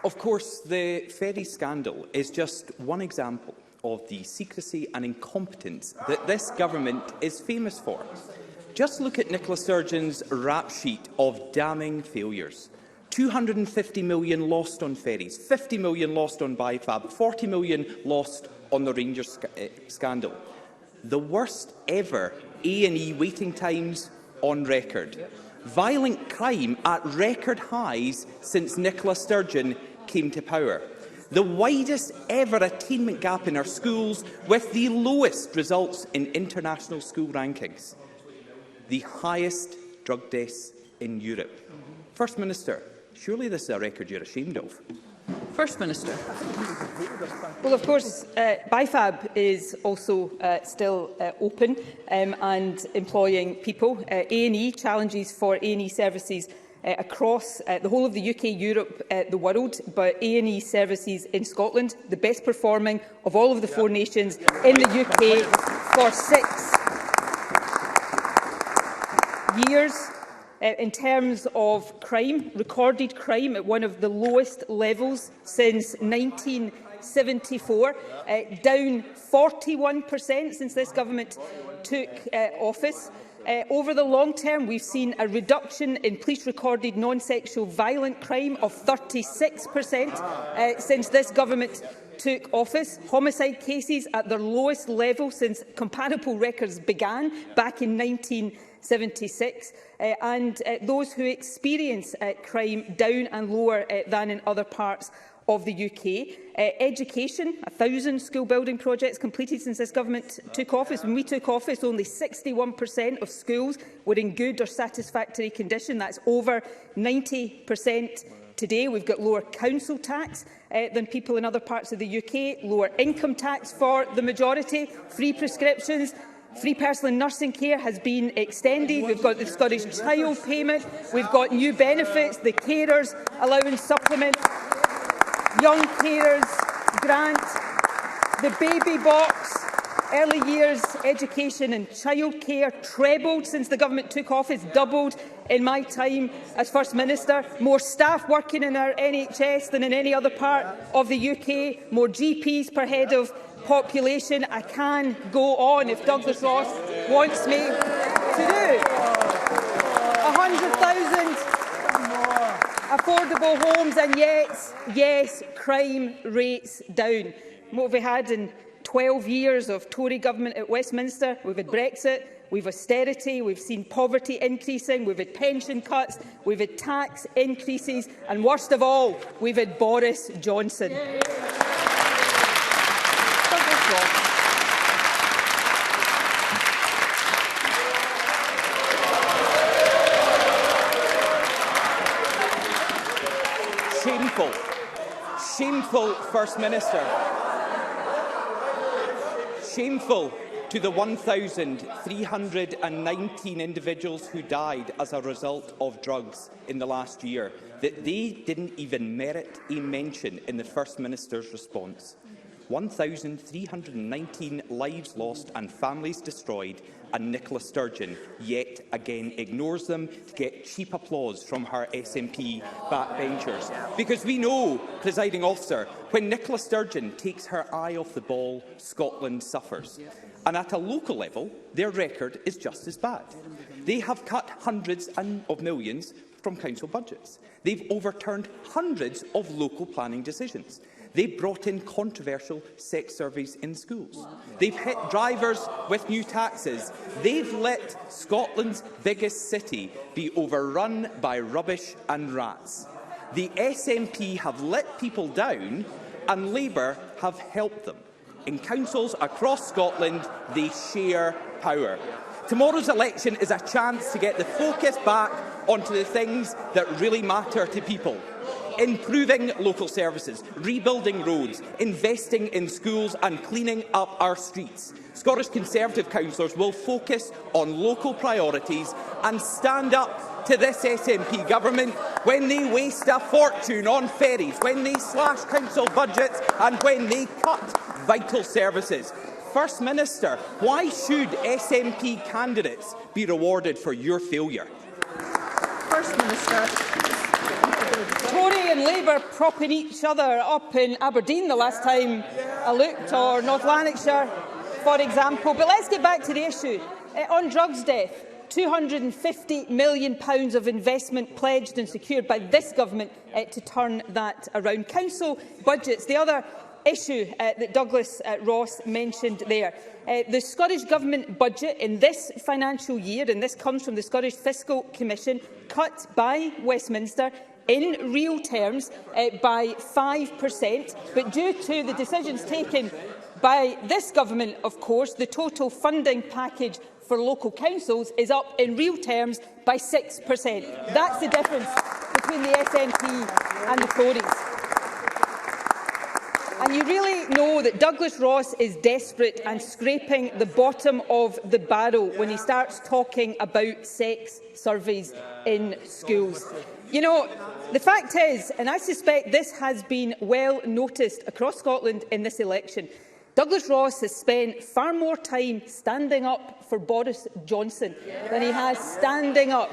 Of course, the ferry scandal is just one example of the secrecy and incompetence that this government is famous for. Just look at Nicola Sturgeon's rap sheet of damning failures. 250 million lost on ferries, 50 million lost on BIFAB, 40 million lost on the Rangers scandal. The worst ever A&E waiting times on record. Violent crime at record highs since Nicola Sturgeon came to power. The widest ever attainment gap in our schools, with the lowest results in international school rankings. The highest drug deaths in Europe. First Minister, surely this is a record you're ashamed of. First Minister. Well, of course, BIFAB is also still open and employing people. A&E challenges for A&E services across the whole of the UK, Europe, the world, but A&E services in Scotland, the best performing of all of the four nations in the UK for 6 years. In terms of crime, recorded crime at one of the lowest levels since 1974, down 41% since this government took office. Over the long term, we've seen a reduction in police-recorded non-sexual violent crime of 36% since this government took office. Homicide cases at their lowest level since comparable records began back in 1976. And those who experience crime down and lower than in other parts of the UK. Education, 1,000 school building projects completed since this government took office. When we took office, only 61% of schools were in good or satisfactory condition. That's over 90% today. We've got lower council tax than people in other parts of the UK, lower income tax for the majority, free prescriptions. Free personal and nursing care has been extended. We've got the Scottish Child Payment. We've got new benefits, the Carers Allowance Supplement, Young Carers Grant, the Baby Box, early years education and childcare trebled since the government took office, doubled in my time as First Minister. More staff working in our NHS than in any other part of the UK. More GPs per head of population. I can go on if Douglas Ross wants me to do. 100,000 affordable homes, and yet, yes, crime rates down. What have we had in 12 years of Tory government at Westminster? We've had Brexit, we've austerity, we've seen poverty increasing, we've had pension cuts, we've had tax increases, and worst of all, we've had Boris Johnson. Shameful. Shameful, First Minister. Shameful to the 1,319 individuals who died as a result of drugs in the last year, that they didn't even merit a mention in the First Minister's response. 1,319 lives lost and families destroyed, and Nicola Sturgeon yet again ignores them to get cheap applause from her SNP backbenchers. Because we know, Presiding Officer, when Nicola Sturgeon takes her eye off the ball, Scotland suffers. And at a local level, their record is just as bad. They have cut hundreds of millions from council budgets. They've overturned hundreds of local planning decisions. They've brought in controversial sex surveys in schools. They've hit drivers with new taxes. They've let Scotland's biggest city be overrun by rubbish and rats. The SNP have let people down, and Labour have helped them. In councils across Scotland, they share power. Tomorrow's election is a chance to get the focus back onto the things that really matter to people. Improving local services, rebuilding roads, investing in schools and cleaning up our streets. Scottish Conservative councillors will focus on local priorities and stand up to this SNP government when they waste a fortune on ferries, when they slash council budgets and when they cut vital services. First Minister, why should SNP candidates be rewarded for your failure? First Minister. Tory and Labour propping each other up in Aberdeen the last time I looked, or North Lanarkshire, for example. But let's get back to the issue. On drugs death, £250 million of investment pledged and secured by this government to turn that around. Council budgets, the other issue that Douglas Ross mentioned there. The Scottish Government budget in this financial year, and this comes from the Scottish Fiscal Commission, cut by Westminster in real terms by 5%, but due to the decisions taken by this government, of course, the total funding package for local councils is up in real terms by 6%. That's the difference between the SNP and the Tories. And you really know that Douglas Ross is desperate and scraping the bottom of the barrel when he starts talking about sex surveys in schools. You know, the fact is, and I suspect this has been well noticed across Scotland in this election, Douglas Ross has spent far more time standing up for Boris Johnson than he has standing up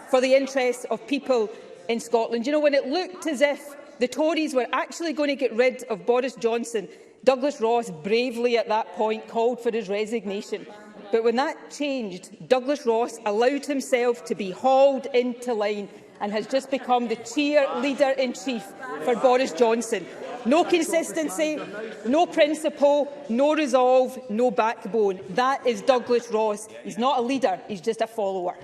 for the interests of people in Scotland. You know, when it looked as if the Tories were actually going to get rid of Boris Johnson, Douglas Ross bravely at that point called for his resignation. But when that changed, Douglas Ross allowed himself to be hauled into line and has just become the cheerleader-in-chief for Boris Johnson. No consistency, no principle, no resolve, no backbone. That is Douglas Ross. He's not a leader, he's just a follower.